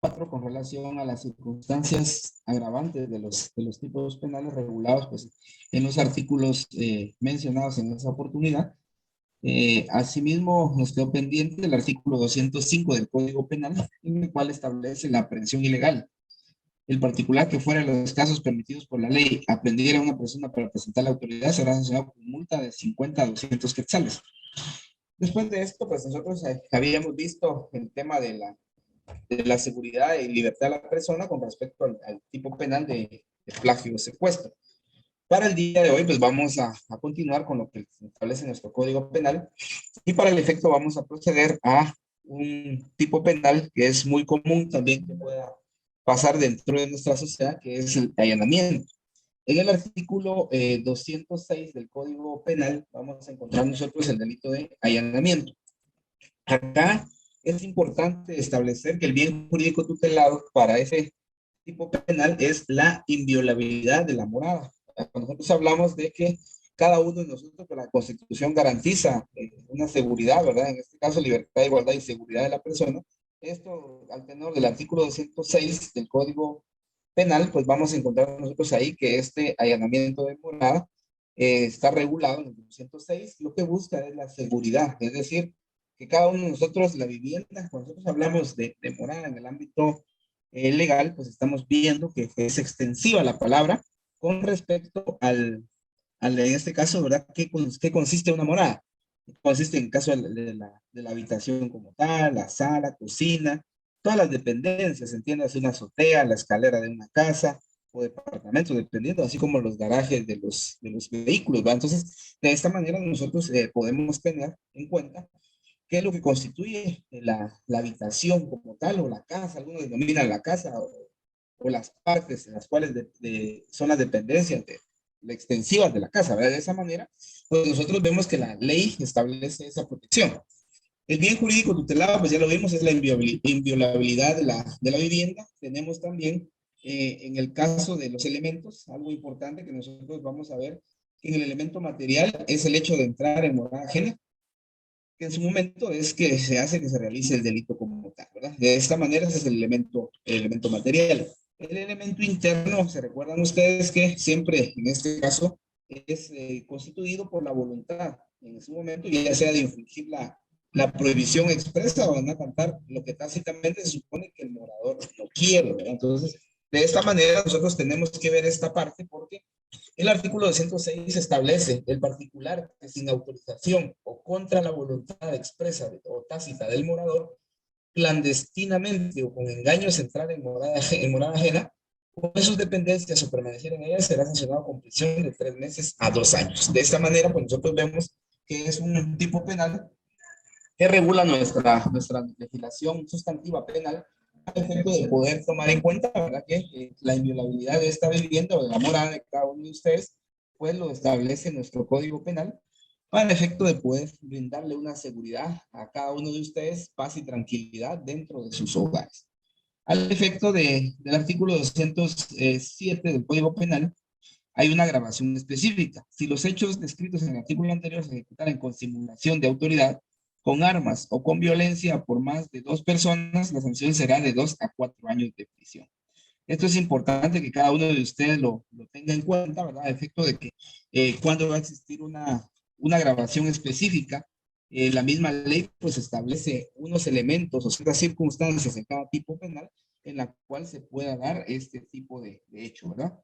con relación a las circunstancias agravantes de los tipos penales regulados pues, en los artículos mencionados en esa oportunidad. Asimismo, nos quedó pendiente el artículo 205 del Código Penal, en el cual establece la aprehensión ilegal. El particular que fuera de los casos permitidos por la ley aprendiera a una persona para presentar la autoridad será sancionado con multa de 50 a 200 quetzales. Después de esto, pues nosotros habíamos visto el tema de la seguridad y libertad de la persona con respecto al tipo penal de plagio o secuestro. Para el día de hoy, pues vamos a continuar con lo que establece nuestro Código Penal y para el efecto vamos a proceder a un tipo penal que es muy común también que pueda pasar dentro de nuestra sociedad, que es el allanamiento. En el artículo 206 del Código Penal vamos a encontrar nosotros el delito de allanamiento. Acá es importante establecer que el bien jurídico tutelado para ese tipo penal es la inviolabilidad de la morada. Cuando nosotros hablamos de que cada uno de nosotros, que la Constitución garantiza una seguridad, ¿verdad? En este caso, libertad, igualdad y seguridad de la persona. Esto, al tenor del artículo 206 del Código Penal, pues vamos a encontrar nosotros ahí que este allanamiento de morada está regulado en el 206. Lo que busca es la seguridad, es decir, que cada uno de nosotros, la vivienda, cuando nosotros hablamos de morada en el ámbito legal, pues estamos viendo que es extensiva la palabra con respecto en este caso, ¿verdad? ¿Qué consiste una morada? Consiste en caso de la habitación como tal, la sala, cocina, todas las dependencias, entiendas, una azotea, la escalera de una casa o departamento, dependiendo, así como los garajes de los vehículos, ¿va? Entonces, de esta manera nosotros podemos tener en cuenta qué es lo que constituye la habitación como tal o la casa, algunos denominan la casa o las partes en las cuales son las dependencias la extensivas de la casa, ¿verdad? De esa manera, pues nosotros vemos que la ley establece esa protección. El bien jurídico tutelado, pues ya lo vimos, es la inviolabilidad de la vivienda. Tenemos también, en el caso de los elementos, algo importante que nosotros vamos a ver, que en el elemento material es el hecho de entrar en morada ajena, que en su momento es que se hace que se realice el delito como tal, ¿verdad? De esta manera ese es el elemento material. El elemento interno, se recuerdan ustedes que siempre en este caso es constituido por la voluntad en su momento, ya sea de infringir la prohibición expresa o van a cantar lo que tácitamente se supone que el morador no quiere, ¿verdad? Entonces, de esta manera nosotros tenemos que ver esta parte porque el artículo 206 establece el particular que sin autorización o contra la voluntad expresa o tácita del morador, clandestinamente o con engaños entrar en morada ajena, o en sus dependencias o permanecer en ellas, será sancionado con prisión de 3 meses a 2 años. De esta manera, pues nosotros vemos que es un tipo penal que regula nuestra legislación sustantiva penal al efecto de poder tomar en cuenta, ¿verdad? Que la inviolabilidad de esta vivienda o de la morada de cada uno de ustedes, pues lo establece nuestro Código Penal para el efecto de poder brindarle una seguridad a cada uno de ustedes, paz y tranquilidad dentro de sus hogares. Al efecto del artículo 207 del Código Penal, hay una gravación específica. Si los hechos descritos en el artículo anterior se ejecutaran con simulación de autoridad, con armas o con violencia por más de 2 personas, la sanción será de 2 a 4 años de prisión. Esto es importante que cada uno de ustedes lo tenga en cuenta, ¿verdad? A efecto de que cuando va a existir una grabación específica, la misma ley pues establece unos elementos o ciertas circunstancias en cada tipo penal en la cual se pueda dar este tipo de hecho, ¿verdad?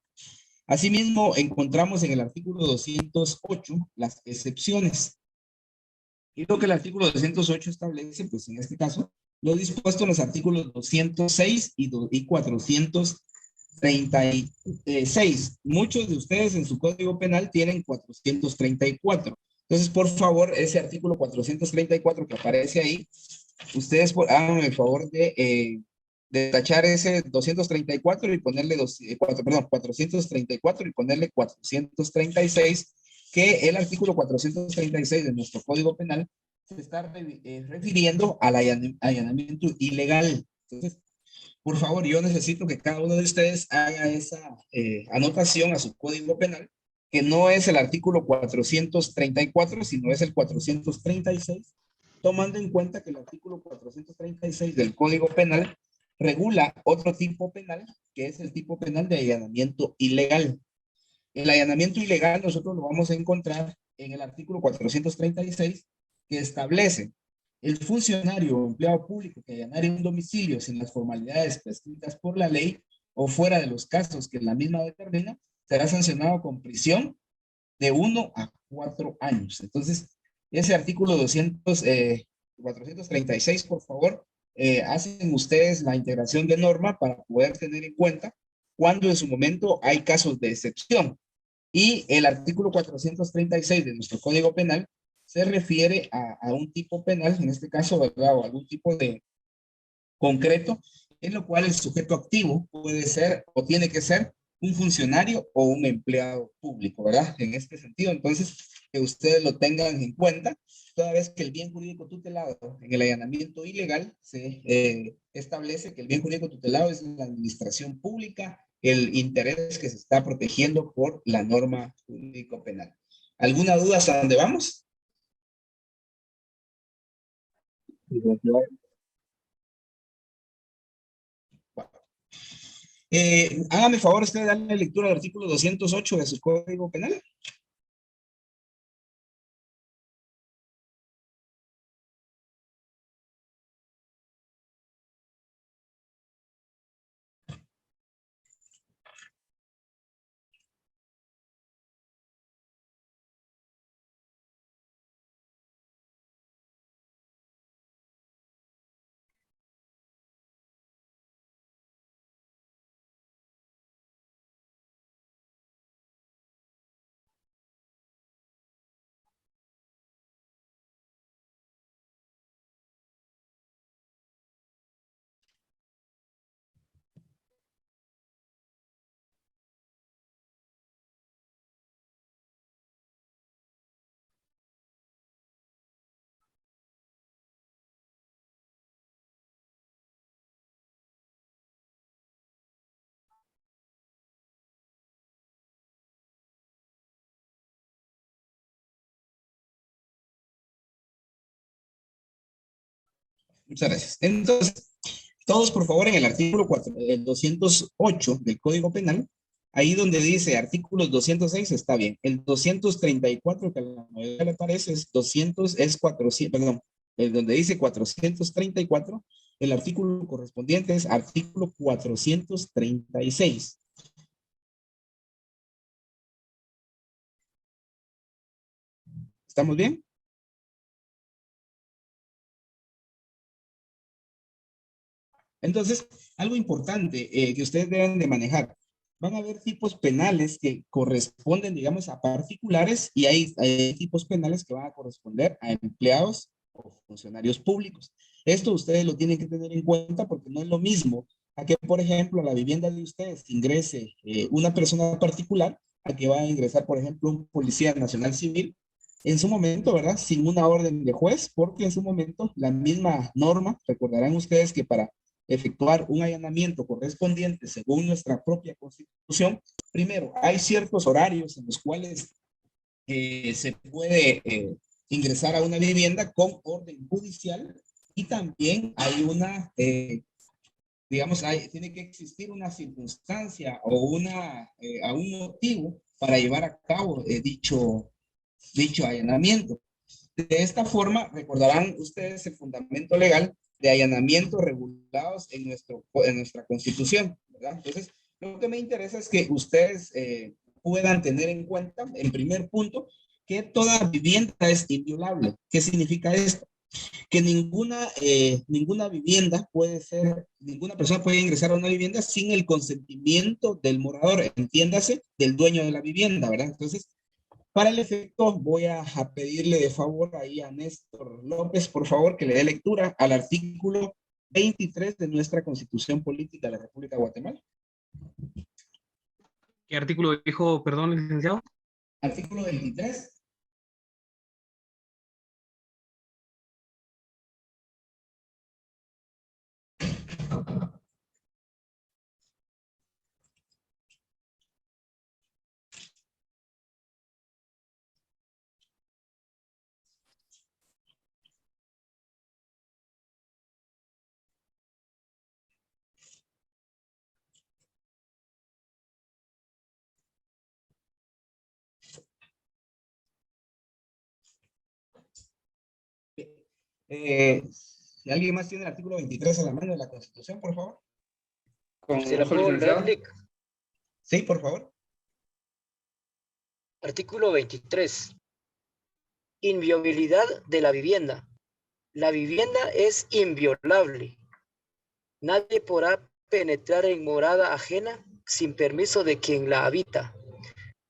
Asimismo, encontramos en el artículo 208 las excepciones. Y lo que el artículo 208 establece, pues en este caso, lo dispuesto en los artículos 206 y 436. Muchos de ustedes en su código penal tienen 434. Entonces, por favor, ese artículo 434 que aparece ahí, ustedes hagan el favor de tachar ese 234 y ponerle 434 y ponerle 436, que el artículo 436 de nuestro Código Penal se está refiriendo al allanamiento ilegal. Entonces, por favor, yo necesito que cada uno de ustedes haga esa anotación a su Código Penal, que no es el artículo 434, sino es el 436, tomando en cuenta que el artículo 436 del Código Penal regula otro tipo penal, que es el tipo penal de allanamiento ilegal. El allanamiento ilegal nosotros lo vamos a encontrar en el artículo 436, que establece: el funcionario o empleado público que allanare un domicilio sin las formalidades prescritas por la ley o fuera de los casos que la misma determina, será sancionado con prisión de 1 a 4 años. Entonces, ese artículo 436, por favor, hacen ustedes la integración de norma para poder tener en cuenta cuando en su momento hay casos de excepción. Y el artículo 436 de nuestro Código Penal se refiere a un tipo penal, en este caso, ¿verdad? O algún tipo de concreto, en lo cual el sujeto activo puede ser o tiene que ser un funcionario o un empleado público, ¿verdad? En este sentido, entonces, que ustedes lo tengan en cuenta, toda vez que el bien jurídico tutelado en el allanamiento ilegal se establece que el bien jurídico tutelado es la administración pública, el interés que se está protegiendo por la norma jurídico penal. ¿Alguna duda hasta dónde vamos? Hágame favor usted de darle lectura al artículo 208 de su Código Penal. Muchas gracias. Entonces, todos por favor en el artículo 4, el 208 del Código Penal, ahí donde dice artículos 206 está bien. El 234 que a la mayoría le parece es 200, es 400, perdón, el donde dice 434, el artículo correspondiente es artículo 436. ¿Estamos bien? Entonces, algo importante que ustedes deben de manejar. Van a haber tipos penales que corresponden, digamos, a particulares y hay tipos penales que van a corresponder a empleados o funcionarios públicos. Esto ustedes lo tienen que tener en cuenta porque no es lo mismo a que, por ejemplo, a la vivienda de ustedes ingrese una persona particular, a que va a ingresar, por ejemplo, un policía nacional civil en su momento, ¿verdad? Sin una orden de juez, porque en su momento la misma norma, recordarán ustedes que para efectuar un allanamiento correspondiente según nuestra propia constitución, primero, hay ciertos horarios en los cuales se puede ingresar a una vivienda con orden judicial y también hay una, digamos, tiene que existir una circunstancia o a un motivo para llevar a cabo dicho allanamiento. De esta forma, recordarán ustedes el fundamento legal de allanamientos regulados en nuestra Constitución, ¿verdad? Entonces, lo que me interesa es que ustedes puedan tener en cuenta, en primer punto, que toda vivienda es inviolable. ¿Qué significa esto? Que ninguna vivienda puede ser, ninguna persona puede ingresar a una vivienda sin el consentimiento del morador, entiéndase, del dueño de la vivienda, ¿verdad? Entonces, para el efecto, voy a pedirle de favor ahí a Néstor López, por favor, que le dé lectura al artículo 23 de nuestra Constitución Política de la República de Guatemala. ¿Qué artículo dijo, perdón, licenciado? Artículo 23. Si alguien más tiene el artículo 23 a la mano de la Constitución, por favor. Con gusto, licenciado. Sí, por favor. Artículo 23. Inviolabilidad de la vivienda. La vivienda es inviolable. Nadie podrá penetrar en morada ajena sin permiso de quien la habita,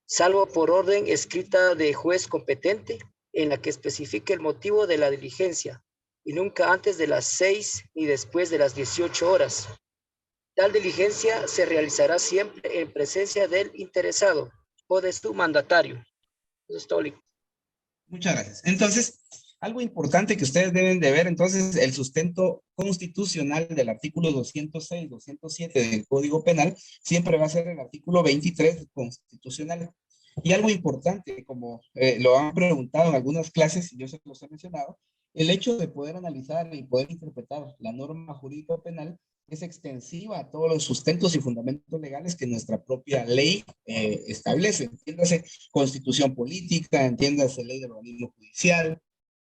salvo por orden escrita de juez competente en la que especifique el motivo de la diligencia, y nunca antes de las 6 ni después de las 18 horas. Tal diligencia se realizará siempre en presencia del interesado o de su mandatario. Eso es todo. Muchas gracias. Entonces, algo importante que ustedes deben de ver, entonces, el sustento constitucional del artículo 206, 207 del Código Penal, siempre va a ser el artículo 23 constitucional. Y algo importante, como lo han preguntado en algunas clases, y yo se los he mencionado, el hecho de poder analizar y poder interpretar la norma jurídica penal es extensiva a todos los sustentos y fundamentos legales que nuestra propia ley establece. Entiéndase Constitución política, entiéndase ley del organismo judicial,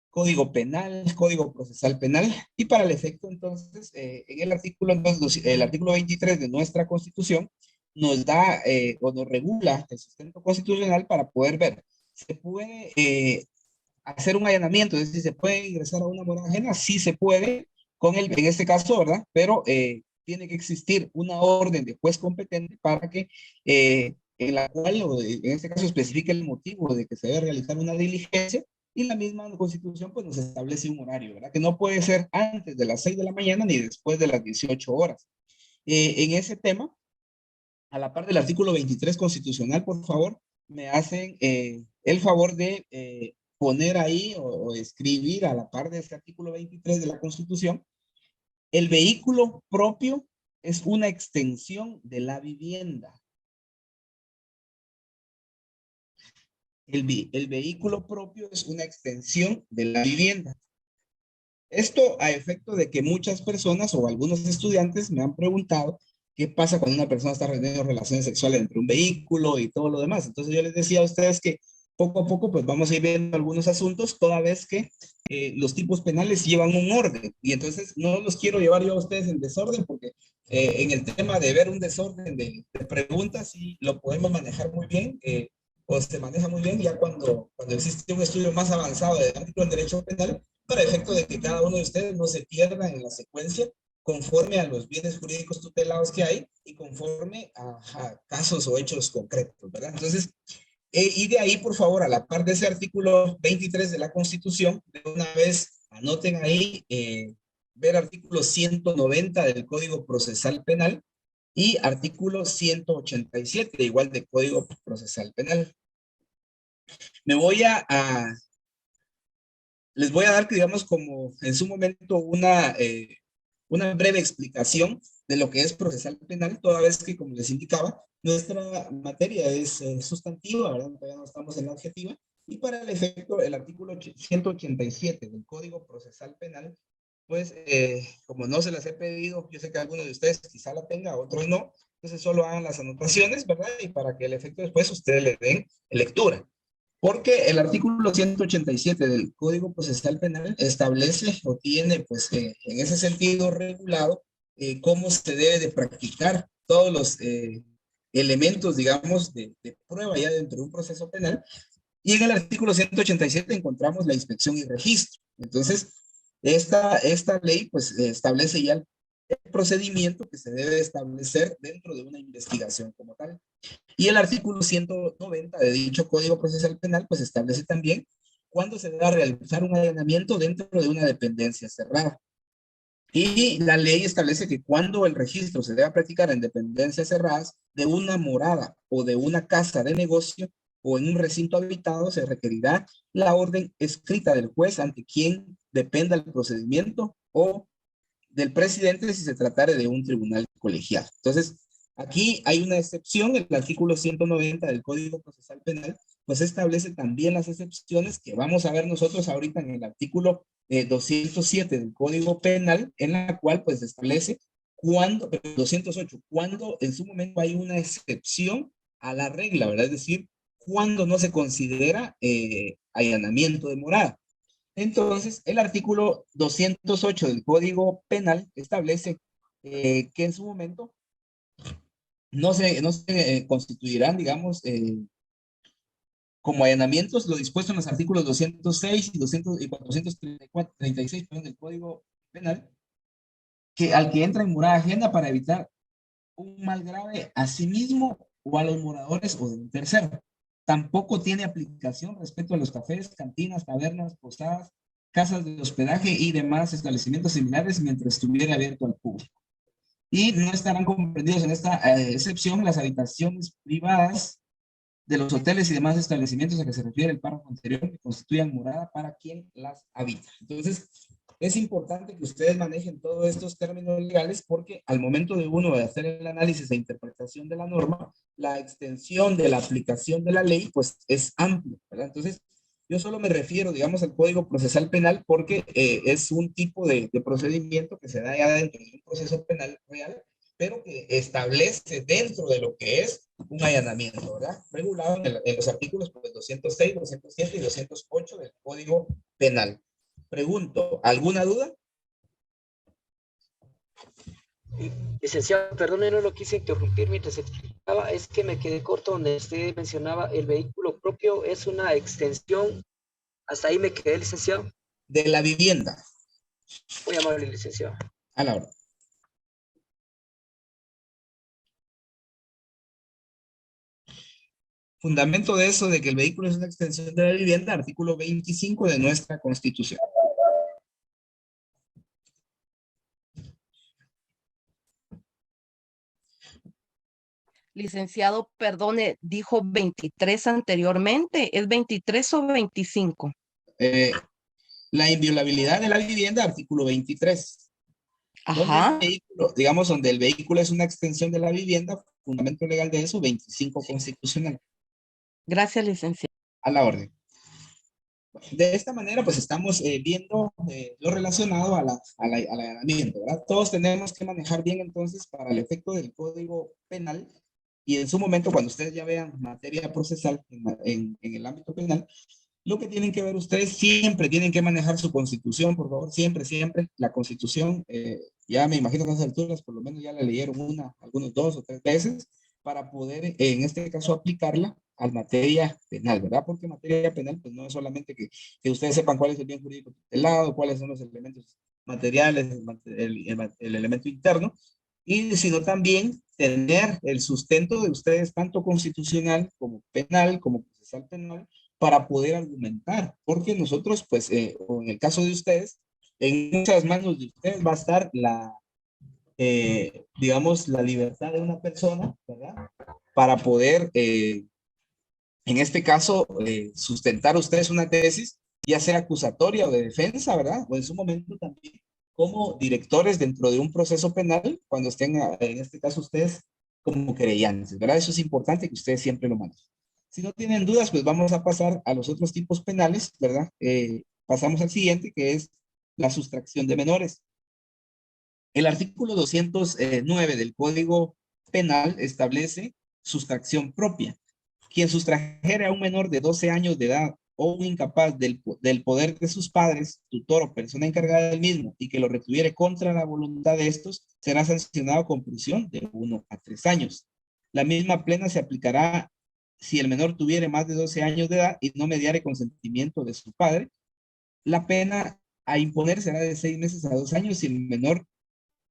Código Penal, Código Procesal Penal, y para el efecto, entonces, en el artículo 23 de nuestra Constitución nos da o nos regula el sustento constitucional para poder ver, ¿se puede hacer un allanamiento? Es decir, ¿se puede ingresar a una morada ajena? Sí se puede, en este caso, ¿verdad? Pero tiene que existir una orden de juez competente para que, en la cual, o en este caso, especifique el motivo de que se debe realizar una diligencia, y la misma Constitución pues nos establece un horario, ¿verdad? Que no puede ser antes de las 6 de la mañana ni después de las 18 horas. En ese tema, a la par del artículo 23 constitucional, por favor, me hacen el favor de poner ahí o escribir a la par de este artículo 23 de la Constitución, el vehículo propio es una extensión de la vivienda. El vehículo propio es una extensión de la vivienda. Esto a efecto de que muchas personas o algunos estudiantes me han preguntado qué pasa cuando una persona está teniendo relaciones sexuales entre un vehículo y todo lo demás. Entonces yo les decía a ustedes que poco a poco pues vamos a ir viendo algunos asuntos toda vez que los tipos penales llevan un orden. Y entonces no los quiero llevar yo a ustedes en desorden porque en el tema de ver un desorden de preguntas sí lo podemos manejar muy bien. O se maneja muy bien ya cuando existe un estudio más avanzado del ámbito del derecho penal, para efecto de que cada uno de ustedes no se pierda en la secuencia conforme a los bienes jurídicos tutelados que hay y conforme a casos o hechos concretos, ¿verdad? Entonces, y de ahí, por favor, a la par de ese artículo 23 de la Constitución, de una vez anoten ahí, ver artículo 190 del Código Procesal Penal y artículo 187, igual del Código Procesal Penal. Me voy les voy a dar, digamos, como en su momento una breve explicación de lo que es procesal penal, toda vez que, como les indicaba, nuestra materia es sustantiva, ¿verdad? Todavía no estamos en la adjetiva, y para el efecto, el artículo 187 del Código Procesal Penal, pues, como no se las he pedido, yo sé que algunos de ustedes quizá la tenga, otros no, entonces solo hagan las anotaciones, ¿verdad? Y para que el efecto después ustedes le den lectura. Porque el artículo 187 del Código Procesal Penal establece o tiene, pues, en ese sentido regulado cómo se debe de practicar todos los elementos, digamos, de prueba ya dentro de un proceso penal. Y en el artículo 187 encontramos la inspección y registro. Entonces, esta ley, pues, establece ya el procedimiento que se debe establecer dentro de una investigación como tal. Y el artículo 190 de dicho Código Procesal Penal, pues establece también cuándo se debe realizar un allanamiento dentro de una dependencia cerrada. Y la ley establece que cuando el registro se debe practicar en dependencias cerradas de una morada o de una casa de negocio o en un recinto habitado, se requerirá la orden escrita del juez ante quien dependa el procedimiento o del presidente si se tratara de un tribunal colegiado. Entonces, aquí hay una excepción, el artículo 190 del Código Procesal Penal, pues establece también las excepciones que vamos a ver nosotros ahorita en el artículo 207 del Código Penal, en la cual pues establece cuando, 208, cuando en su momento hay una excepción a la regla, ¿verdad? Es decir, cuando no se considera allanamiento de morada. Entonces, el artículo 208 del Código Penal establece que en su momento no se constituirán, digamos, como allanamientos lo dispuesto en los artículos 206 y 200 y 436, perdón, del Código Penal, que al que entra en morada ajena para evitar un mal grave a sí mismo o a los moradores o de un tercero. Tampoco tiene aplicación respecto a los cafés, cantinas, tabernas, posadas, casas de hospedaje y demás establecimientos similares mientras estuviera abierto al público. Y no estarán comprendidos en esta excepción las habitaciones privadas de los hoteles y demás establecimientos a que se refiere el párrafo anterior que constituyan morada para quien las habita. Entonces, es importante que ustedes manejen todos estos términos legales porque al momento de uno de hacer el análisis e interpretación de la norma, la extensión de la aplicación de la ley, pues es amplia, ¿verdad? Entonces, yo solo me refiero, digamos, al Código Procesal Penal porque es un tipo de procedimiento que se da ya dentro de un proceso penal real, pero que establece dentro de lo que es un allanamiento, ¿verdad? Regulado en los artículos pues, 206, 207 y 208 del Código Penal. Pregunto, ¿alguna duda? Licenciado, perdone, no lo quise interrumpir mientras explicaba, es que me quedé corto donde usted mencionaba el vehículo propio es una extensión. Hasta ahí me quedé, licenciado. De la vivienda. Muy amable, licenciado. A la hora. Fundamento de eso, de que el vehículo es una extensión de la vivienda, artículo 25 de nuestra Constitución. Licenciado, perdone, dijo 23 anteriormente. ¿Es 23 o 25? La inviolabilidad de la vivienda, artículo 23. Ajá. Donde el vehículo es una extensión de la vivienda, fundamento legal de eso, 25 constitucional. Gracias, licenciado. A la orden. De esta manera, pues estamos viendo lo relacionado al allanamiento, ¿verdad? Todos tenemos que manejar bien entonces para el efecto del Código Penal y en su momento, cuando ustedes ya vean materia procesal en el ámbito penal, lo que tienen que ver ustedes siempre tienen que manejar su constitución, por favor, siempre, siempre. La constitución, ya me imagino que a esas alturas por lo menos ya la leyeron algunos 2 o 3 veces para poder, en este caso, aplicarla a materia penal, ¿verdad? Porque materia penal, pues no es solamente que ustedes sepan cuál es el bien jurídico tutelado, cuáles son los elementos materiales, el elemento interno, y sino también tener el sustento de ustedes, tanto constitucional como penal, como procesal penal, para poder argumentar, porque nosotros, pues, o en el caso de ustedes, en muchas manos de ustedes va a estar digamos, la libertad de una persona, ¿verdad? Para poder, en este caso, sustentar ustedes una tesis, ya sea acusatoria o de defensa, ¿verdad? O en su momento también como directores dentro de un proceso penal, cuando estén, en este caso, ustedes como querellantes, ¿verdad? Eso es importante que ustedes siempre lo manejen. Si no tienen dudas, pues vamos a pasar a los otros tipos penales, ¿verdad? Pasamos al siguiente, que es la sustracción de menores. El artículo 209 del Código Penal establece sustracción propia. Quien sustrajere a un menor de 12 años de edad o un incapaz del poder de sus padres, tutor o persona encargada del mismo y que lo retuviere contra la voluntad de estos, será sancionado con prisión de 1 a 3 años. La misma pena se aplicará si el menor tuviere más de 12 años de edad y no mediare consentimiento de su padre. La pena a imponer será de 6 meses a 2 años si el menor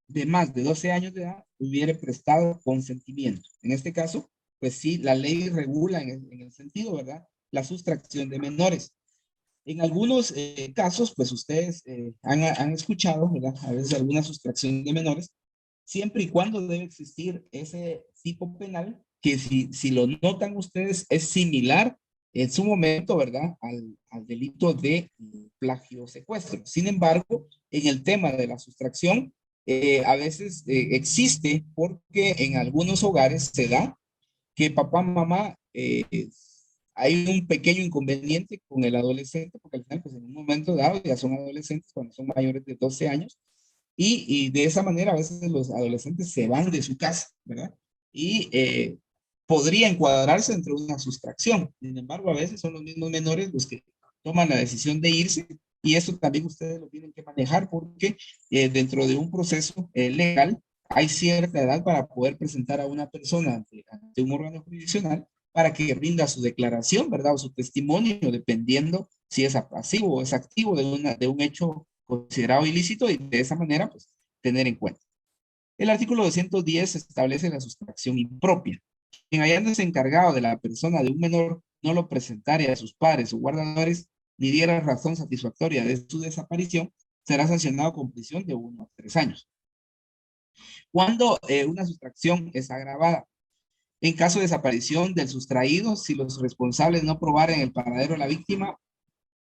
de más de 12 años de edad hubiere prestado consentimiento. En este caso, pues sí, la ley regula en el sentido, ¿verdad? La sustracción de menores. En algunos casos, pues ustedes han escuchado, ¿verdad? A veces alguna sustracción de menores, siempre y cuando debe existir ese tipo penal, que si lo notan ustedes, es similar en su momento, ¿verdad? Al delito de plagio o secuestro. Sin embargo, en el tema de la sustracción, a veces existe porque en algunos hogares se da que papá, mamá, hay un pequeño inconveniente con el adolescente, porque al final, pues en un momento dado ya son adolescentes cuando son mayores de 12 años, y de esa manera a veces los adolescentes se van de su casa, ¿verdad? Y podría encuadrarse entre una sustracción. Sin embargo, a veces son los mismos menores los que toman la decisión de irse Y eso también ustedes lo tienen que manejar porque dentro de un proceso legal hay cierta edad para poder presentar a una persona ante un órgano jurisdiccional para que rinda su declaración, ¿verdad? O su testimonio, dependiendo si es pasivo o es activo de un hecho considerado ilícito y de esa manera, pues, tener en cuenta. El artículo 210 establece la sustracción impropia. Quien hallándose encargado de la persona de un menor no lo presentare a sus padres o guardadores ni diera razón satisfactoria de su desaparición, será sancionado con prisión de 1 a 3 años. Cuando una sustracción es agravada, en caso de desaparición del sustraído, si los responsables no probaren el paradero de la víctima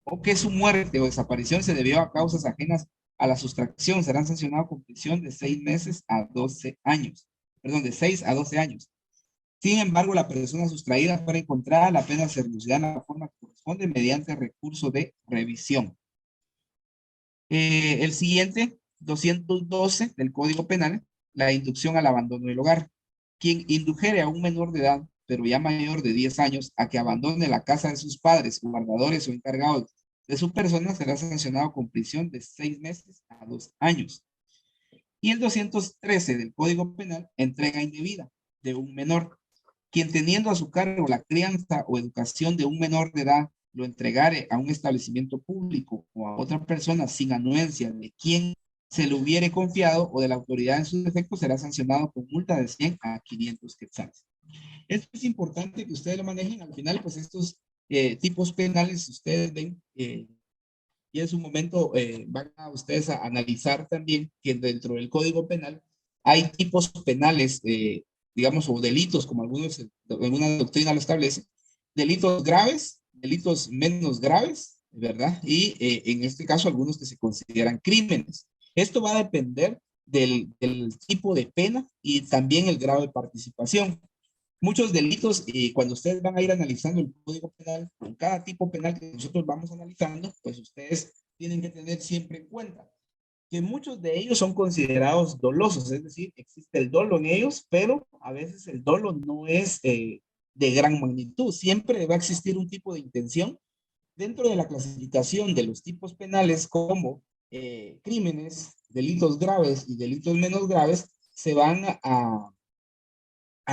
o que su muerte o desaparición se debió a causas ajenas a la sustracción, serán sancionados con prisión de 6 meses a 12 años. Perdón, de 6 a 12 años. Sin embargo, la persona sustraída fuera encontrada, la pena se reducirá en la forma que corresponde mediante recurso de revisión. El siguiente, 212 del Código Penal, la inducción al abandono del hogar. Quien indujere a un menor de edad, pero ya mayor de 10 años, a que abandone la casa de sus padres, guardadores o encargados de su persona, será sancionado con prisión de 6 meses a 2 años. Y el 213 del Código Penal, entrega indebida de un menor. Quien teniendo a su cargo la crianza o educación de un menor de edad, lo entregare a un establecimiento público o a otra persona sin anuencia de quien se le hubiere confiado o de la autoridad en su defecto, será sancionado con multa de 100 a 500 quetzales. Esto es importante que ustedes lo manejen. Al final, pues estos tipos penales, ustedes ven, y en su momento van a ustedes a analizar también que dentro del Código Penal hay tipos penales, digamos, o delitos, como alguna doctrina lo establece, delitos graves, delitos menos graves, ¿verdad? Y en este caso algunos que se consideran crímenes. Esto va a depender del tipo de pena y también el grado de participación. Muchos delitos, y cuando ustedes van a ir analizando el Código Penal, con cada tipo penal que nosotros vamos analizando, pues ustedes tienen que tener siempre en cuenta que muchos de ellos son considerados dolosos, es decir, existe el dolo en ellos, pero a veces el dolo no es de gran magnitud. Siempre va a existir un tipo de intención dentro de la clasificación de los tipos penales como crímenes, delitos graves y delitos menos graves, se van a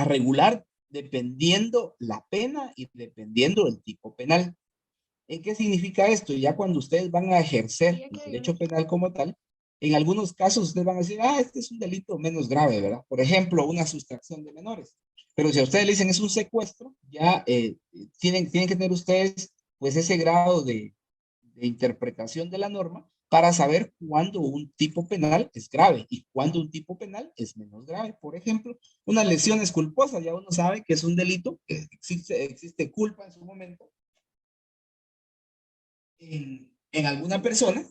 regular dependiendo la pena y dependiendo el tipo penal. ¿Qué significa esto? Ya cuando ustedes van a ejercer el derecho penal como tal, en algunos casos ustedes van a decir, este es un delito menos grave, ¿verdad? Por ejemplo, una sustracción de menores. Pero si a ustedes le dicen es un secuestro, ya tienen que tener ustedes pues ese grado de interpretación de la norma para saber cuándo un tipo penal es grave y cuándo un tipo penal es menos grave. Por ejemplo, una lesión es culposa, ya uno sabe que es un delito, que existe culpa en su momento en alguna persona,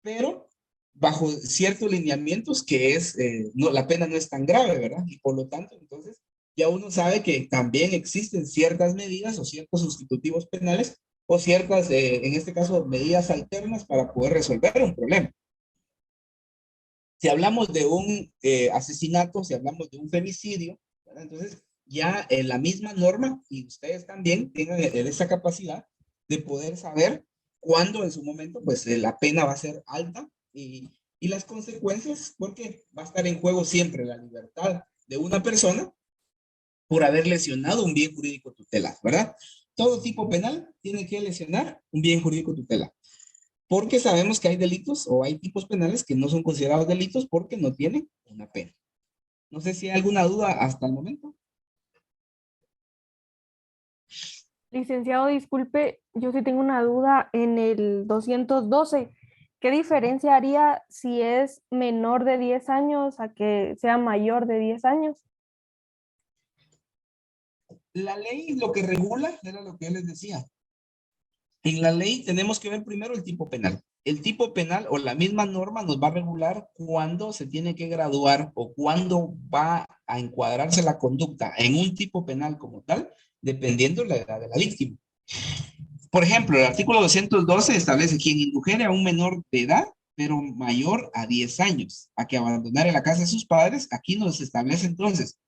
pero bajo ciertos lineamientos que es, no, la pena no es tan grave, ¿verdad? Y por lo tanto, entonces, ya uno sabe que también existen ciertas medidas o ciertos sustitutivos penales o ciertas, en este caso, medidas alternas para poder resolver un problema. Si hablamos de un asesinato, si hablamos de un femicidio, ¿verdad? Entonces ya en la misma norma, y ustedes también tienen esa capacidad de poder saber cuándo en su momento, pues la pena va a ser alta y las consecuencias, porque va a estar en juego siempre la libertad de una persona por haber lesionado un bien jurídico tutelar, ¿verdad? Todo tipo penal tiene que lesionar un bien jurídico tutelar. Porque sabemos que hay delitos o hay tipos penales que no son considerados delitos porque no tienen una pena. No sé si hay alguna duda hasta el momento. Licenciado, disculpe, yo sí tengo una duda en el 212. ¿Qué diferencia haría si es menor de 10 años a que sea mayor de 10 años? La ley lo que regula era lo que yo les decía. En la ley tenemos que ver primero el tipo penal. El tipo penal o la misma norma nos va a regular cuándo se tiene que graduar o cuándo va a encuadrarse la conducta en un tipo penal como tal, dependiendo de la edad de la víctima. Por ejemplo, el artículo 212 establece quien indujere a un menor de edad, pero mayor a 10 años, a que abandonare la casa de sus padres. Aquí nos establece entonces,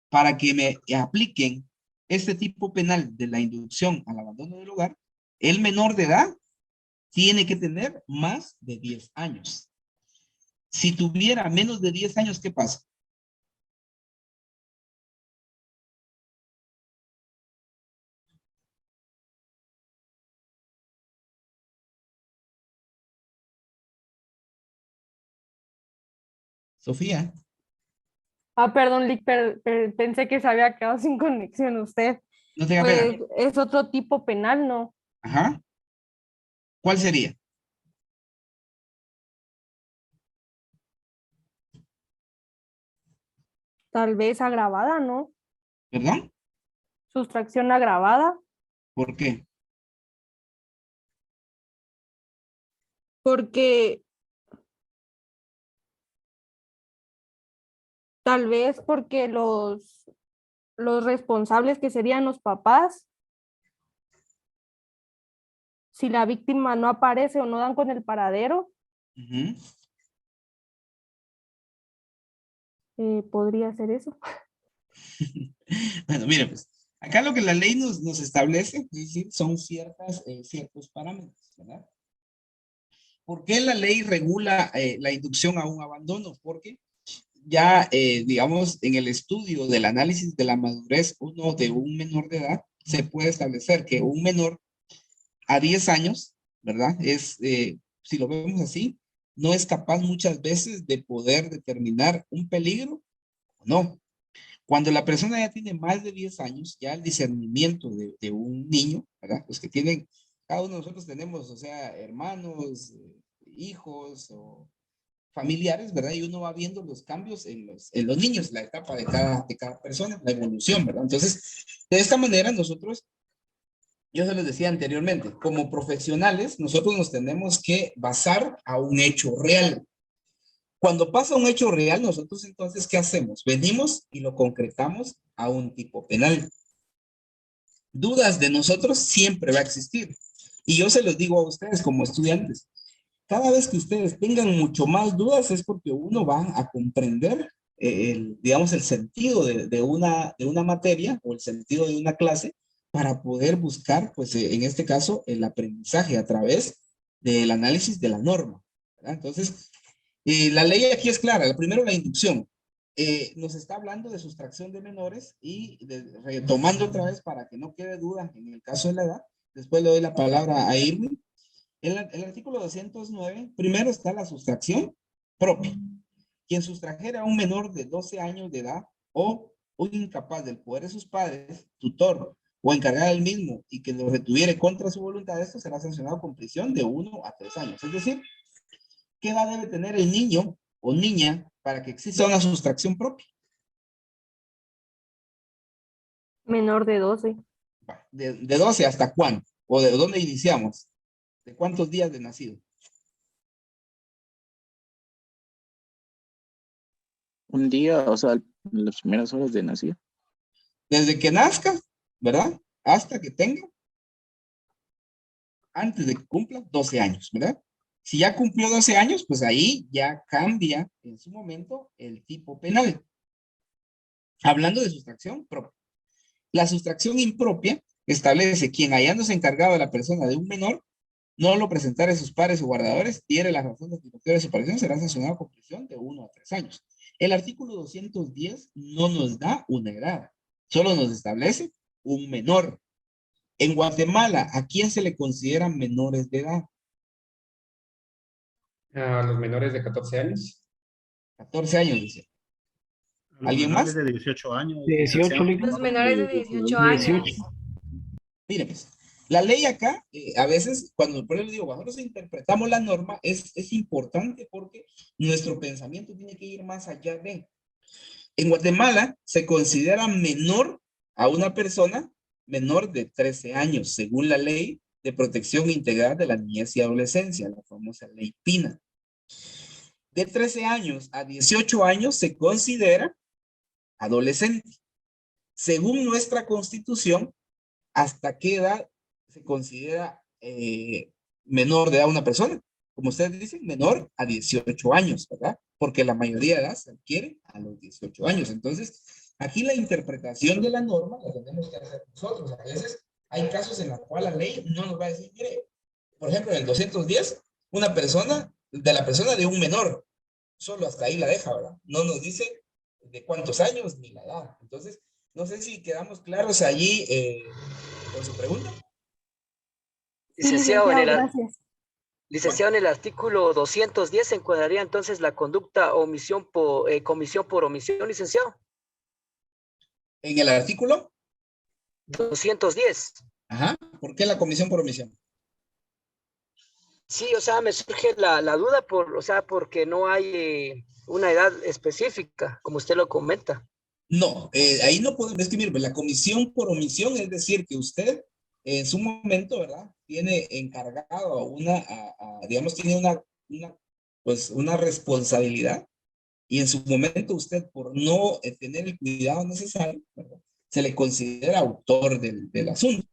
para que me apliquen este tipo penal de la inducción al abandono del hogar, el menor de edad tiene que tener más de 10 años. Si tuviera menos de 10 años, ¿qué pasa? Sofía, Ah, perdón, Lick, pensé que se había quedado sin conexión usted. no tenga Pues pena. es otro tipo penal, ¿no? Ajá. ¿Cuál sería? Tal vez agravada, ¿no? ¿Perdón? Sustracción agravada, ¿Por qué? porque tal vez porque los responsables que serían los papás, si la víctima no aparece o no dan con el paradero, Ujú. podría ser eso. Bueno, mire, pues, acá lo que la ley nos establece, es decir, son ciertos parámetros, ¿verdad? ¿Por qué la ley regula la inducción a un abandono? Porque ya, digamos, en el estudio del análisis de la madurez uno de un menor de edad, se puede establecer que un menor a 10 años, ¿verdad? Si lo vemos así, no es capaz muchas veces de poder determinar un peligro o no. Cuando la persona ya tiene más de 10 años, ya el discernimiento de un niño, ¿verdad? Los que tienen, cada uno de nosotros tenemos, o sea, hermanos, hijos o familiares, ¿verdad? Y uno va viendo los cambios en los niños, la etapa de cada persona, la evolución, ¿verdad? Entonces, de esta manera nosotros, yo se los decía anteriormente, como profesionales, nosotros nos tenemos que basar a un hecho real. Cuando pasa un hecho real, nosotros entonces, ¿qué hacemos? Venimos y lo concretamos a un tipo penal. Dudas de nosotros siempre va a existir. Y yo se los digo a ustedes como estudiantes, cada vez que ustedes tengan mucho más dudas es porque uno va a comprender, digamos, el sentido de una materia o el sentido de una clase para poder buscar, pues en este caso, el aprendizaje a través del análisis de la norma, ¿verdad? Entonces, la ley aquí es clara. Primero, la inducción. Nos está hablando de sustracción de menores y retomando otra vez para que no quede duda en el caso de la edad. Después le doy la palabra a Irwin. El artículo 209, primero está la sustracción propia. Quien sustrajera a un menor de 12 años de edad o un incapaz del poder de sus padres, tutor o encargado del mismo y que lo retuviere contra su voluntad, esto será sancionado con prisión de 1 a 3 años. Es decir, ¿qué edad debe tener el niño o niña para que exista una sustracción propia? Menor de 12. ¿De 12 hasta cuándo? ¿O de dónde iniciamos? ¿De cuántos días de nacido? Un día, o sea, las primeras horas de nacido. Desde que nazca, ¿verdad? Hasta que tenga, antes de que cumpla 12 años, ¿verdad? Si ya cumplió 12 años, pues ahí ya cambia en su momento el tipo penal. Hablando de sustracción propia. La sustracción impropia establece quien hallándose encargado de la persona de un menor no lo presentara a sus padres o guardadores, diere la razón de que de separación, será sancionado con prisión de 1 a 3 años. El artículo 210 no nos da una edad, solo nos establece un menor. En Guatemala, ¿a quién se le consideran menores de edad? A los menores de 14 años. 14 años, dice. Los ¿Alguien menores más? de 18 años. 18, Los menores de 18 años. 18. Miren, pues, la ley acá, a veces, cuando por eso digo, cuando nosotros interpretamos la norma, es importante porque nuestro pensamiento tiene que ir más allá de. En Guatemala se considera menor a una persona menor de 13 años, según la ley de protección integral de la niñez y adolescencia, la famosa ley PINA. De 13 años a 18 años se considera adolescente. Según nuestra constitución, ¿hasta qué edad se considera menor de edad una persona? Como ustedes dicen, menor a 18 años, ¿verdad? Porque la mayoría de edad se adquiere a los 18 años. Entonces, aquí la interpretación de la norma la tenemos que hacer nosotros. A veces hay casos en los cuales la ley no nos va a decir, mire, Por ejemplo, en el 210, una persona, de la persona de un menor, solo hasta ahí la deja, ¿verdad? No nos dice de cuántos años ni la edad. Entonces, no sé si quedamos claros allí con su pregunta. Sí, Licenciado, licenciado, gracias. licenciado, en el artículo 210 se encuadraría entonces la conducta comisión por omisión, licenciado. En el artículo, 210. ajá, ¿por qué la comisión por omisión? Sí, o sea, me surge la duda porque no hay una edad específica, como usted lo comenta. No, ahí no podemos, es que mire, la comisión por omisión es decir que usted en su momento, ¿verdad? Tiene encargado digamos, tiene pues una responsabilidad y en su momento usted por no tener el cuidado necesario, ¿verdad? Se le considera autor del asunto.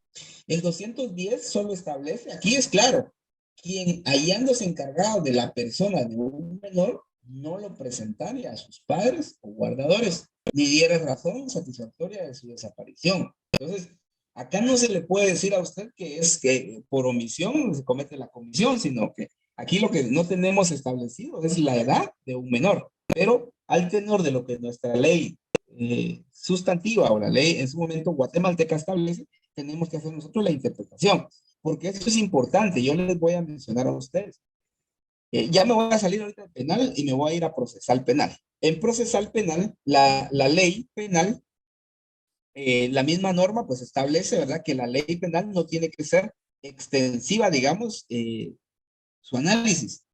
El 210 solo establece, aquí es claro, quien hallándose encargado de la persona de un menor, no lo presentaría a sus padres o guardadores, ni diera razón satisfactoria de su desaparición. Entonces, acá no se le puede decir a usted que es que por omisión se comete la comisión, sino que aquí lo que no tenemos establecido es la edad de un menor, pero al tenor de lo que nuestra ley sustantiva o la ley en su momento guatemalteca establece, tenemos que hacer nosotros la interpretación, porque eso es importante. Yo les voy a mencionar a ustedes. Ya me voy a salir ahorita del penal y me voy a ir a procesal penal. En procesal penal, la ley penal, la misma norma, pues establece, ¿verdad?, que la ley penal no tiene que ser extensiva, digamos, su análisis.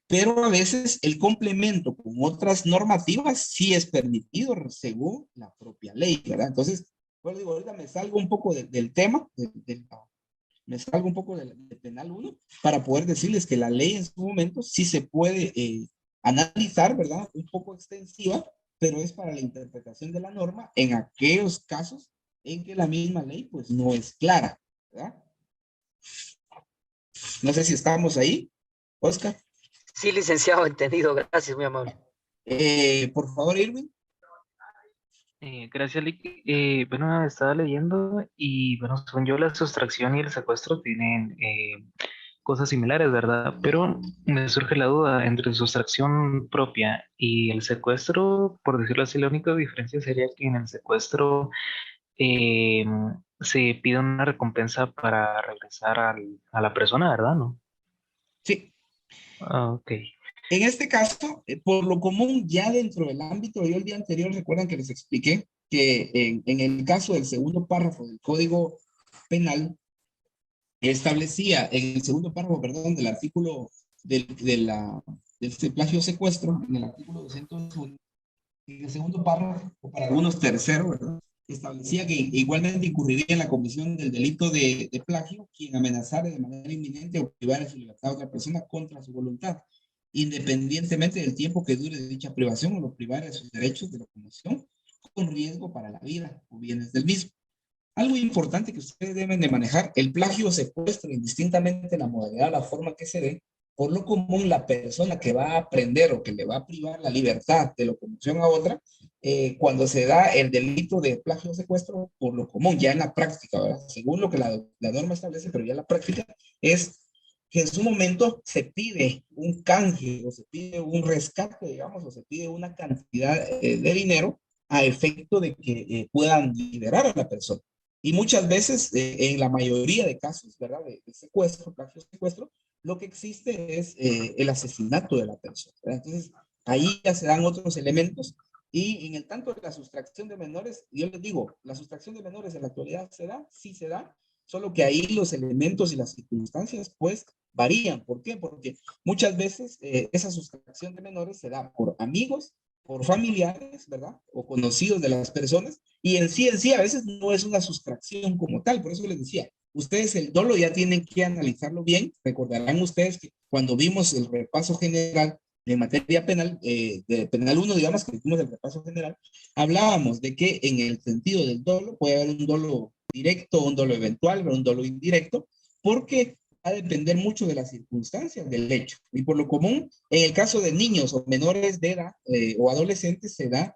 Pero a veces el complemento con otras normativas sí es permitido según la propia ley, ¿verdad? Entonces, bueno, digo, ahorita me salgo un poco del tema, me salgo un poco de penal 1 para poder decirles que la ley en su momento sí se puede analizar, ¿verdad? Un poco extensiva, pero es para la interpretación de la norma en aquellos casos en que la misma ley pues no es clara, ¿verdad? No sé si estamos ahí, Oscar. Sí, licenciado, entendido. Gracias, muy amable. Por favor, Irving. Gracias, Lick. Bueno, estaba leyendo y, bueno, según yo, la sustracción y el secuestro tienen cosas similares, ¿verdad? Pero me surge la duda entre sustracción propia y el secuestro, por decirlo así, la única diferencia sería que en el secuestro eh, se pide una recompensa para regresar a la persona, ¿verdad? ¿No? Sí. Ah, ok. En este caso, por lo común, ya dentro del ámbito, yo el día anterior, recuerdan que les expliqué que en el caso del segundo párrafo del Código Penal, establecía en el segundo párrafo, perdón, del artículo del plagio secuestro, en el artículo 201, en el segundo párrafo, o para algunos tercero, ¿verdad? Establecía que igualmente incurriría en la comisión del delito de plagio quien amenazara de manera inminente o privara de su libertad a otra persona contra su voluntad, independientemente del tiempo que dure dicha privación o lo privara de sus derechos de locomoción, con riesgo para la vida o bienes del mismo. Algo importante que ustedes deben de manejar, el plagio o secuestro, indistintamente la modalidad o la forma que se dé, por lo común la persona que va a aprender o que le va a privar la libertad de locomoción a otra, cuando se da el delito de plagio o secuestro, por lo común, ya en la práctica, ¿verdad? Según lo que la norma establece, pero ya en la práctica, es que en su momento se pide un canje o se pide un rescate, digamos, o se pide una cantidad de dinero a efecto de que puedan liberar a la persona. Y muchas veces, en la mayoría de casos, ¿verdad? De secuestro, plagio secuestro, lo que existe es el asesinato de la persona, ¿verdad? Entonces, ahí ya se dan otros elementos. Y en el tanto de la sustracción de menores, yo les digo, la sustracción de menores en la actualidad se da, sí se da, solo que ahí los elementos y las circunstancias, pues, varían. ¿Por qué? Porque muchas veces esa sustracción de menores se da por amigos, por familiares, ¿verdad? O conocidos de las personas, y en sí, a veces no es una sustracción como tal. Por eso les decía, ustedes el dolo ya tienen que analizarlo bien. Recordarán ustedes que cuando vimos el repaso general de materia penal, de penal 1, digamos que vimos el repaso general, hablábamos de que en el sentido del dolo puede haber un dolo directo, un dolo eventual, un dolo indirecto, porque va a depender mucho de las circunstancias del hecho. Y por lo común, en el caso de niños o menores de edad o adolescentes, se da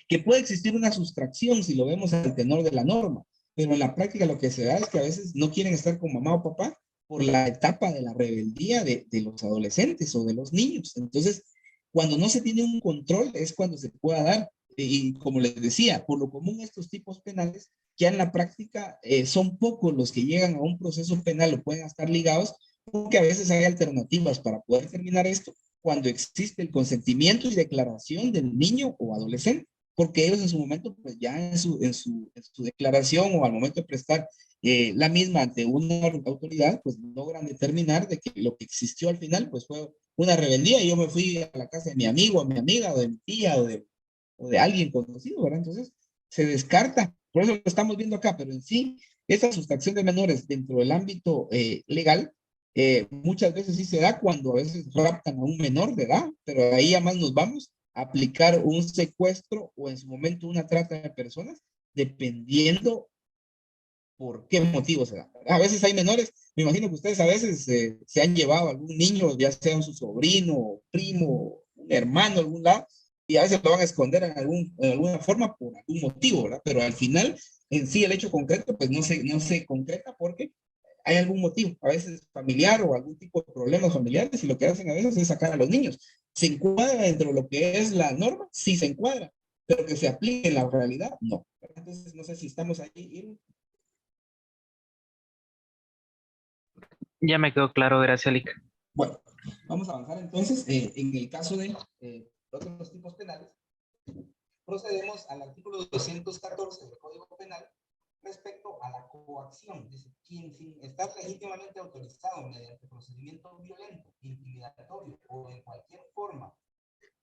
que puede existir una sustracción si lo vemos al tenor de la norma, pero en la práctica lo que se da es que a veces no quieren estar con mamá o papá por la etapa de la rebeldía de los adolescentes o de los niños. Entonces, cuando no se tiene un control es cuando se pueda dar. Y como les decía, por lo común estos tipos penales ya en la práctica son pocos los que llegan a un proceso penal o pueden estar ligados, porque a veces hay alternativas para poder terminar esto cuando existe el consentimiento y declaración del niño o adolescente, porque ellos en su momento, pues ya en su declaración o al momento de prestar la misma ante una autoridad, pues logran determinar de que lo que existió al final, pues fue una rebeldía y yo me fui a la casa de mi amigo, a mi amiga, o de mi tía, o de alguien conocido, ¿verdad? Entonces, se descarta. Por eso lo estamos viendo acá, pero en sí, esa sustracción de menores dentro del ámbito legal, muchas veces sí se da cuando a veces raptan a un menor de edad, pero ahí además nos vamos a aplicar un secuestro o en su momento una trata de personas, dependiendo por qué motivo se da. A veces hay menores, me imagino que ustedes a veces se han llevado a algún niño, ya sea su sobrino, primo, un hermano, algún lado, y a veces lo van a esconder en alguna forma por algún motivo, ¿verdad? Pero al final, en sí, el hecho concreto, pues no se concreta porque hay algún motivo, a veces familiar o algún tipo de problemas familiares, y lo que hacen a veces es sacar a los niños. ¿Se encuadra dentro de lo que es la norma? Sí se encuadra, pero que se aplique en la realidad, no. Entonces, no sé si estamos ahí. Ya me quedó claro, gracias, Lick. Bueno, vamos a avanzar entonces. En el caso de otros tipos penales, procedemos al artículo 214 del Código Penal respecto a la coacción. Dice, quien sin estar legítimamente autorizado mediante procedimiento violento, intimidatorio o en cualquier forma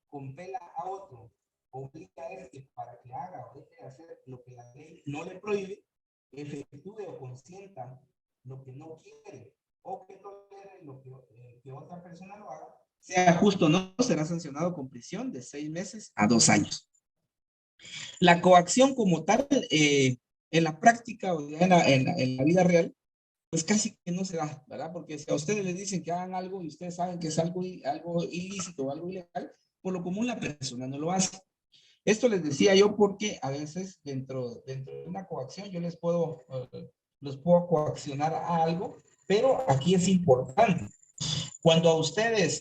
compela a otro, obliga a este para que haga o deje de hacer lo que la ley no le prohíbe, efectúe o consienta lo que no quiere, o que tolere lo que otra persona lo haga, sea justo o no, será sancionado con prisión de 6 meses a 2 años. La coacción como tal, en la práctica o en la vida real, pues casi que no se da, ¿verdad? Porque si a ustedes les dicen que hagan algo y ustedes saben que es algo ilícito o algo ilegal, por lo común la persona no lo hace. Esto les decía yo porque a veces dentro de una coacción yo los puedo coaccionar a algo, pero aquí es importante. Cuando a ustedes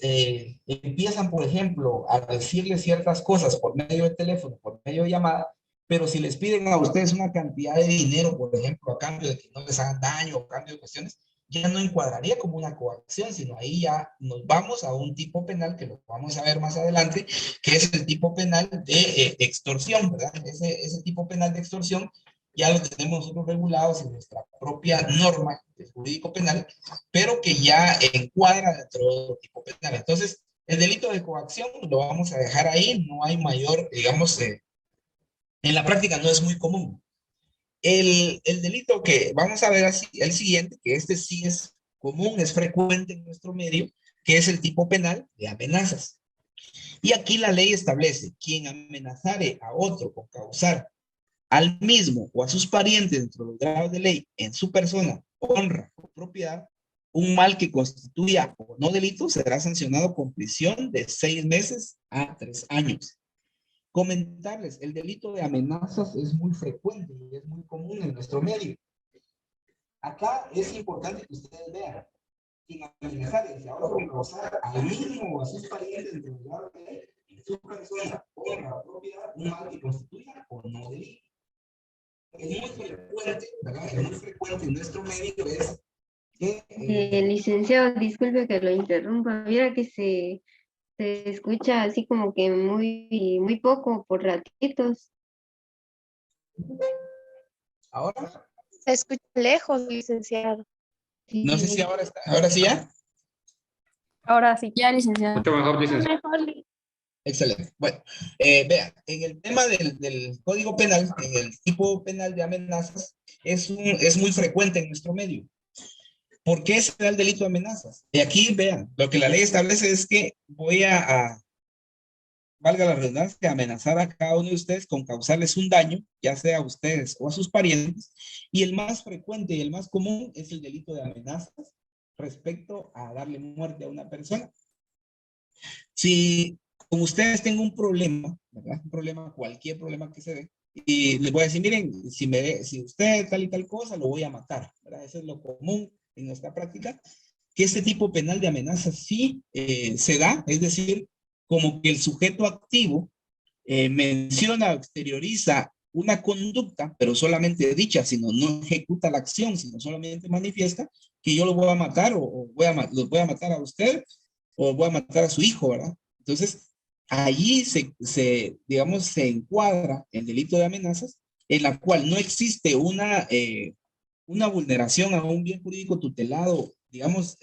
empiezan, por ejemplo, a decirles ciertas cosas por medio de teléfono, por medio de llamada, pero si les piden a ustedes una cantidad de dinero, por ejemplo, a cambio de que no les hagan daño o cambio de cuestiones, ya no encuadraría como una coacción, sino ahí ya nos vamos a un tipo penal que lo vamos a ver más adelante, que es el tipo penal de extorsión, ¿verdad? Ese tipo penal de extorsión ya lo tenemos nosotros regulados en nuestra propia norma del jurídico penal, pero que ya encuadra dentro de otro tipo penal. Entonces, el delito de coacción lo vamos a dejar ahí, no hay mayor, digamos, en la práctica no es muy común. El delito que vamos a ver así, el siguiente, que este sí es común, es frecuente en nuestro medio, que es el tipo penal de amenazas. Y aquí la ley establece, quien amenazare a otro con causar al mismo o a sus parientes dentro de los grados de ley en su persona, honra o propiedad, un mal que constituya o no delito será sancionado con prisión de 6 meses a 3 años. Comentarles, el delito de amenazas es muy frecuente y es muy común en nuestro medio. Acá es importante que ustedes vean, quien amenazare, ahora con causar al mismo o a sus parientes dentro de los grados de ley en su persona, honra o propiedad, un mal que constituya o no delito. Es muy frecuente, ¿verdad? Es muy frecuente en nuestro medio es que... Licenciado, disculpe que lo interrumpa. Mira que se escucha así como que muy poco por ratitos. Ahora, Se escucha lejos, licenciado. no sé si ahora está, ahora sí ya. Ahora sí. Ya, licenciado. Mucho mejor, licenciado. Excelente. Bueno, vean, en el tema del Código Penal, en el tipo penal de amenazas, es muy frecuente en nuestro medio. ¿Por qué se da el delito de amenazas? Y aquí, vean, lo que la ley establece es que voy valga la redundancia, amenazar a cada uno de ustedes con causarles un daño, ya sea a ustedes o a sus parientes, y el más frecuente y el más común es el delito de amenazas respecto a darle muerte a una persona. Si con ustedes tengo un problema, ¿verdad? Un problema, cualquier problema que se dé, y les voy a decir, miren, si usted tal y tal cosa, lo voy a matar, ¿verdad? Eso es lo común en nuestra práctica, que este tipo penal de amenaza sí se da, es decir, como que el sujeto activo menciona o exterioriza una conducta, pero solamente dicha, sino no ejecuta la acción, sino solamente manifiesta que yo lo voy a matar o los voy a matar a usted o voy a matar a su hijo, ¿verdad? Entonces, allí digamos, se encuadra el delito de amenazas en la cual no existe una vulneración a un bien jurídico tutelado, digamos,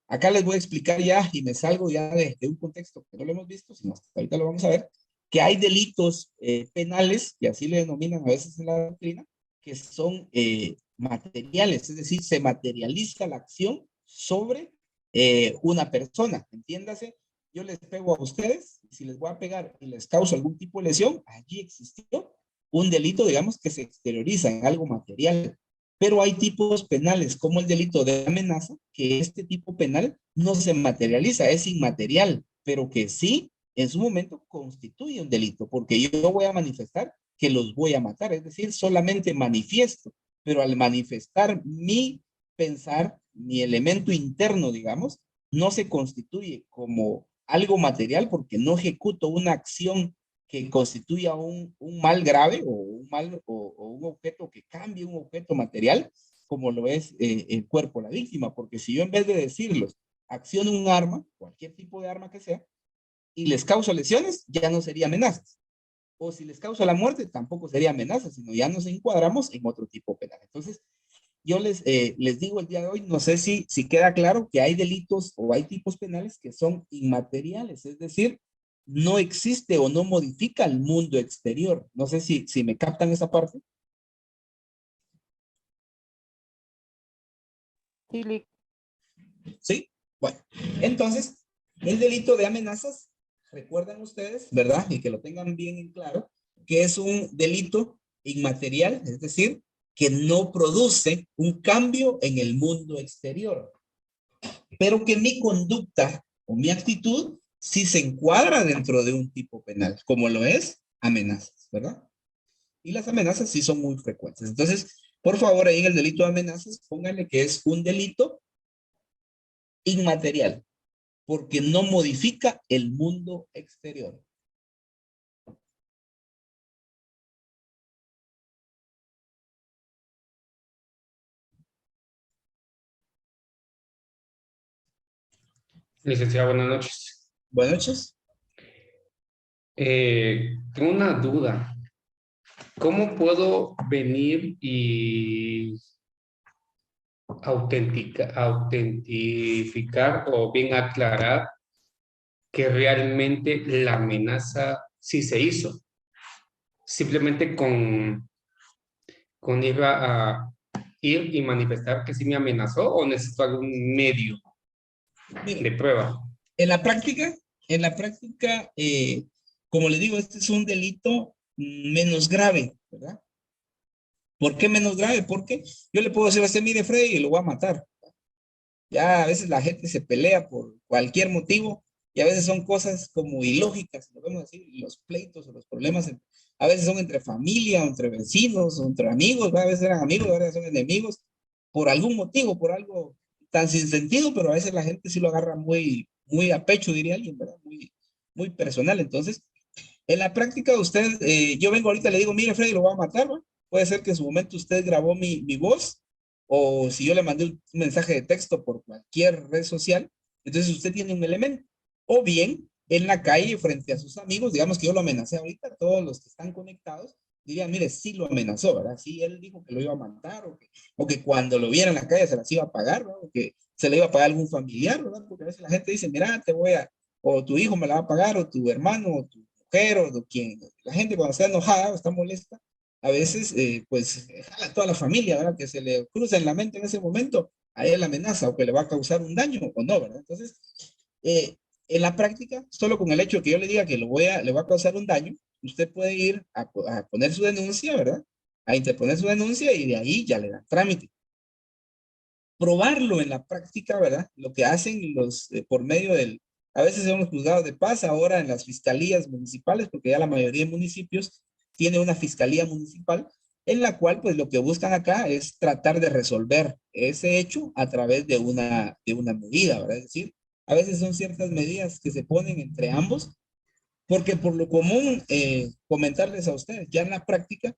acá les voy a explicar ya, y me salgo ya de un contexto que no lo hemos visto, sino hasta ahorita lo vamos a ver, que hay delitos penales, y así le denominan a veces en la doctrina, que son materiales, es decir, se materializa la acción sobre una persona. Entiéndase, yo les pego a ustedes, si les voy a pegar y les causo algún tipo de lesión, allí existió un delito, digamos, que se exterioriza en algo material. Pero hay tipos penales, como el delito de amenaza, que este tipo penal no se materializa, es inmaterial, pero que sí, en su momento, constituye un delito, porque yo voy a manifestar que los voy a matar, es decir, solamente manifiesto, pero al manifestar mi pensar, mi elemento interno, digamos, no se constituye como algo material porque no ejecuto una acción que constituya un mal grave o un objeto que cambie un objeto material, como lo es el cuerpo de la víctima. Porque si yo en vez de decirlos, acciono un arma, cualquier tipo de arma que sea, y les causo lesiones, ya no sería amenazas. O si les causo la muerte, tampoco sería amenaza, sino ya nos encuadramos en otro tipo penal. Entonces, yo les digo el día de hoy, no sé si queda claro que hay delitos o hay tipos penales que son inmateriales, es decir, no existe o no modifica el mundo exterior. No sé si me captan esa parte. Sí, bueno, entonces, el delito de amenazas, recuerden ustedes, ¿verdad? Y que lo tengan bien en claro, que es un delito inmaterial, es decir, que no produce un cambio en el mundo exterior, pero que mi conducta o mi actitud sí se encuadra dentro de un tipo penal, como lo es amenazas, ¿verdad? Y las amenazas sí son muy frecuentes. Entonces, por favor, ahí en el delito de amenazas, pónganle que es un delito inmaterial, porque no modifica el mundo exterior. Licenciado, buenas noches. Buenas noches. Tengo una duda. ¿Cómo puedo venir y autentificar o bien aclarar que realmente la amenaza sí se hizo? Simplemente con ir a ir y manifestar que sí me amenazó, o necesito algún medio de prueba. En la práctica, como le digo, este es un delito menos grave, ¿verdad? ¿Por qué menos grave? Porque yo le puedo decir a usted, mire, Freddy, y lo voy a matar. Ya a veces la gente se pelea por cualquier motivo y a veces son cosas como ilógicas, lo vemos así, los pleitos o los problemas, a veces son entre familia, o entre vecinos, o entre amigos, a veces eran amigos, ahora son enemigos, por algún motivo, por algo tan sin sentido, pero a veces la gente sí lo agarra muy, muy a pecho, diría alguien, ¿verdad? Muy, muy personal. Entonces, en la práctica usted, yo vengo ahorita y le digo, mire, Freddy, lo voy a matar, ¿no? Puede ser que en su momento usted grabó mi voz, o si yo le mandé un mensaje de texto por cualquier red social, entonces usted tiene un elemento. O bien, en la calle, frente a sus amigos, digamos que yo lo amenacé ahorita, todos los que están conectados, dirían, mire, sí lo amenazó, ¿verdad? Sí, él dijo que lo iba a matar, o que cuando lo viera en la calle se las iba a pagar, ¿no? O que se le iba a pagar a algún familiar, ¿verdad? Porque a veces la gente dice, mira, o tu hijo me la va a pagar, o tu hermano, o tu mujer, o quien. La gente cuando está enojada o está molesta, a veces, pues, jala a toda la familia, ¿verdad? Que se le cruza en la mente en ese momento a él la amenaza o que le va a causar un daño o no, ¿verdad? Entonces, en la práctica, solo con el hecho de que yo le diga que le va a causar un daño, usted puede ir a poner su denuncia, ¿verdad? A interponer su denuncia y de ahí ya le dan trámite. Probarlo en la práctica, ¿verdad? Lo que hacen por medio a veces son los juzgados de paz, ahora en las fiscalías municipales, porque ya la mayoría de municipios tiene una fiscalía municipal, en la cual pues lo que buscan acá es tratar de resolver ese hecho a través de una medida, ¿verdad? Es decir, a veces son ciertas medidas que se ponen entre ambos, porque por lo común, comentarles a ustedes, ya en la práctica,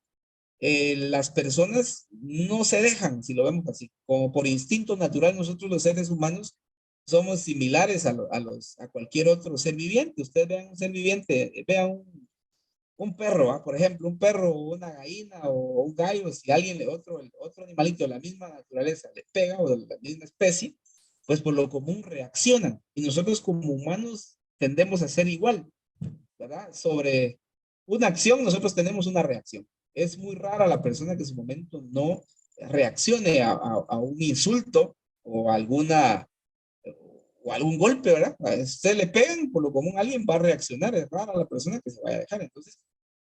las personas no se dejan, si lo vemos así, como por instinto natural, nosotros los seres humanos somos similares a cualquier otro ser viviente. Ustedes vean un ser viviente, vean un perro, ¿ah? Por ejemplo, un perro o una gallina o un gallo, si alguien otro animalito de la misma naturaleza le pega o de la misma especie, pues por lo común reaccionan. Y nosotros como humanos tendemos a ser igual, ¿verdad? Sobre una acción, nosotros tenemos una reacción. Es muy rara la persona que en su momento no reaccione a un insulto o o algún golpe, ¿verdad? A usted le pegan, por lo común alguien va a reaccionar. Es rara la persona que se vaya a dejar. Entonces,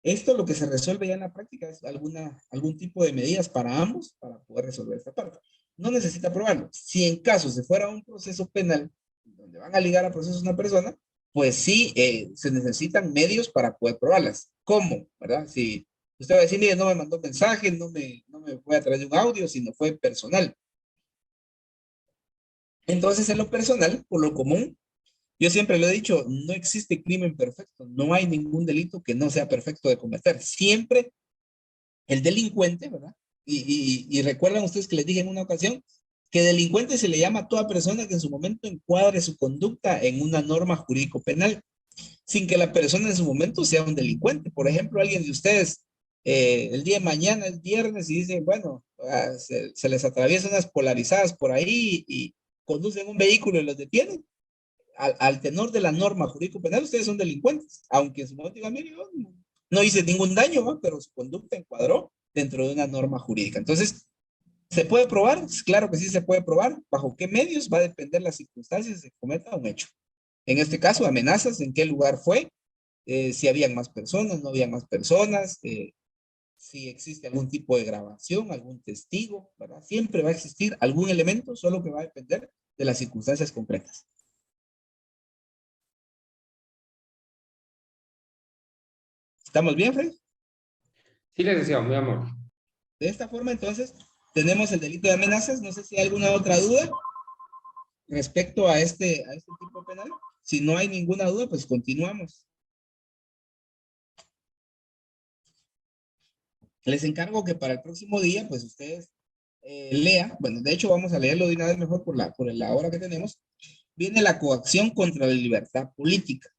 esto lo que se resuelve ya en la práctica es algún tipo de medidas para ambos para poder resolver esta parte. No necesita probarlo. Si en caso se fuera un proceso penal donde van a ligar a procesos una persona, pues sí, se necesitan medios para poder probarlas. ¿Cómo? ¿Verdad? Si usted va a decir, mire, no me mandó mensaje, no me fue a través de un audio, sino fue personal. Entonces, en lo personal, por lo común, yo siempre lo he dicho, no existe crimen perfecto, no hay ningún delito que no sea perfecto de cometer. Siempre el delincuente, ¿verdad? Y recuerdan ustedes que les dije en una ocasión que delincuente se le llama a toda persona que en su momento encuadre su conducta en una norma jurídico penal, sin que la persona en su momento sea un delincuente. Por ejemplo, alguien de ustedes el día de mañana es viernes y dice, bueno, se les atraviesan unas polarizadas por ahí y conducen un vehículo y los detienen. Al tenor de la norma jurídico penal, ustedes son delincuentes, aunque en su momento digan, mire, yo no hice ningún daño, ¿no? Pero su conducta encuadró dentro de una norma jurídica. Entonces, ¿se puede probar? Claro que sí se puede probar. ¿Bajo qué medios? Va a depender las circunstancias de que cometa un hecho. En este caso, amenazas, en qué lugar fue, si habían más personas, no habían más personas, si existe algún tipo de grabación, algún testigo, ¿verdad? Siempre va a existir algún elemento, solo que va a depender de las circunstancias concretas. ¿Estamos bien, Fred? Sí, les decía, muy amor. De esta forma, entonces, tenemos el delito de amenazas. No sé si hay alguna otra duda respecto a este tipo penal. Si no hay ninguna duda, pues continuamos. Les encargo que para el próximo día, pues ustedes lean. Bueno, de hecho, vamos a leerlo de una vez mejor por la hora que tenemos. Viene la coacción contra la libertad política.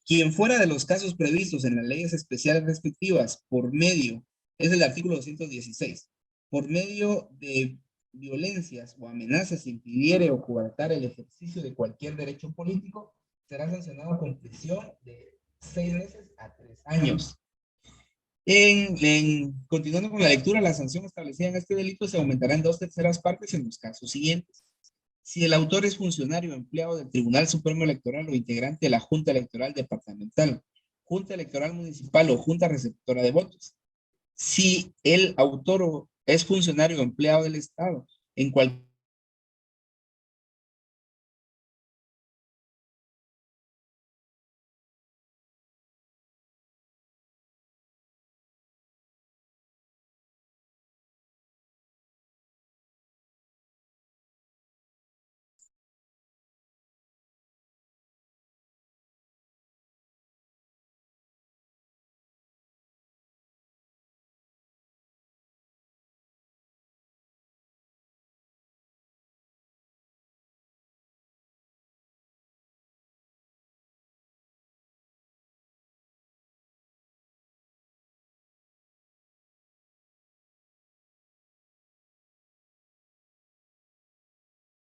Quien fuera de los casos previstos en las leyes especiales respectivas por medio, es el artículo 216, por medio de violencias o amenazas impidiere o coartar el ejercicio de cualquier derecho político, será sancionado con prisión de 6 meses a 3 años. Continuando con la lectura, la sanción establecida en este delito se aumentará en 2/3 partes en los casos siguientes. Si el autor es funcionario o empleado del Tribunal Supremo Electoral o integrante de la Junta Electoral Departamental, Junta Electoral Municipal o Junta Receptora de Votos. Si el autor es funcionario o empleado del Estado en cualquier